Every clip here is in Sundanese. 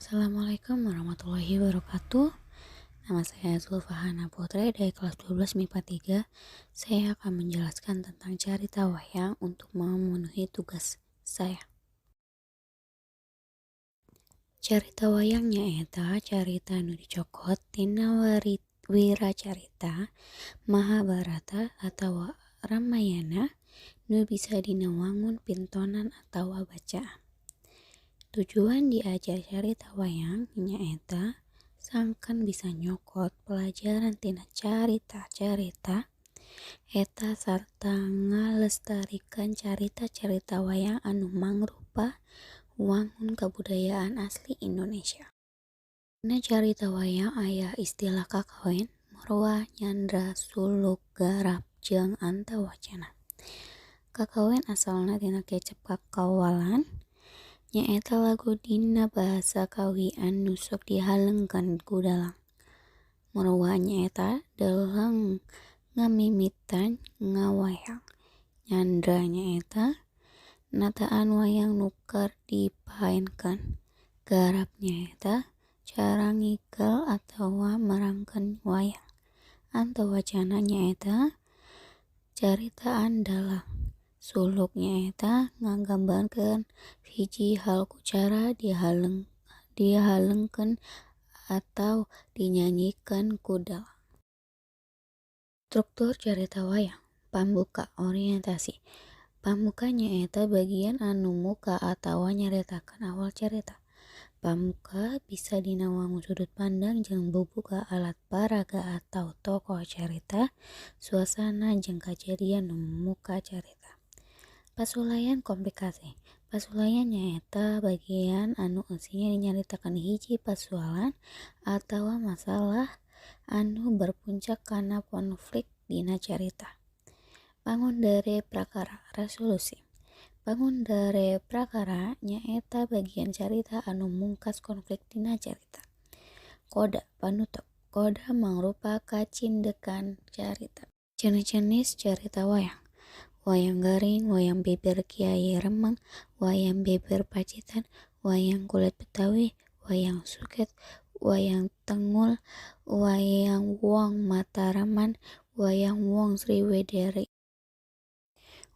Assalamualaikum warahmatullahi wabarakatuh. Nama saya Zulfahana Putri dari kelas 12 MIPA 3. Saya akan menjelaskan tentang carita wayang untuk memenuhi tugas saya. Carita wayang nyaeta carita nu dicokot tina wira carita Mahabharata atau Ramayana nu bisa dina wangun pintonan atau bacaan. Tujuan diajar carita wayang nyaeta sangkan bisa nyokot pelajaran tina carita-carita eta sarta ngalestarikan carita-carita wayang anu mangrupa wangun kabudayaan asli Indonesia. Dina carita wayang aya istilah kakawen, marwah, nyandra, suluk, garap, jeung antawacana. Kakawen asalna tina kecap kakawalan nyaeta lagu dina bahasa kawian nu sok dihalengkeun ku dalang. Marwah nyaeta dalang ngamimitan ngawayang. Nyandra nyaeta nataan wayang nu keur dipaenkeun. Garap nyaeta cara ngikel atawa merangkeun wayang. Antawacana nyaeta caritaan dalang. Suluk nyaeta nggambarkeun hiji hal ku cara dihalengkeun atau dinyanyikeun ku dalang. Struktur carita wayang. Pambuka, orientasi. Pambuka nyaeta bagian anu muka atawa nyaritakeun awal carita. Pambuka bisa dina wangun sudut pandang jeung bubuka alat paraga atau tokoh carita, suasana jeung kajadian nu muka carita. Pasulayan komplikasi. Pasulayan nyaeta bagian anu eusinya dinyaritakeun hiji pasoalan atawa masalah anu berpuncak kana konflik dina carita. Pangondare prakara, resolusi. Pangondare prakara nyaeta bagian carita anu mungkas konflik dina carita. Koda, panutup. Koda mangrupa kacindekan carita. Jenis-jenis carita wayang. Wayang garing, wayang beber Kiai Remeng, wayang beber Pacitan, wayang kulit Betawi, wayang suket, wayang tengul, wayang wong Mataraman, wayang wong Sriwedari.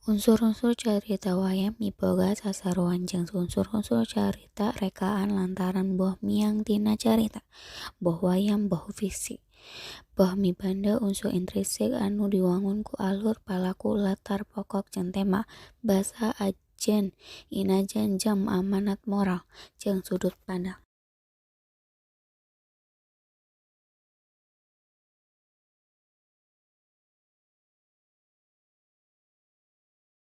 Unsur-unsur carita wayang miboga sasaruan jeung unsur-unsur carita rekaan lantaran boh miang tina carita. Boh wayang boh fiksi. Boh mibanda unsur intrinsik anu diwangun ku alur palaku latar pokok jeung tema basa ajen inajan jam amanat moral jeung sudut pandang.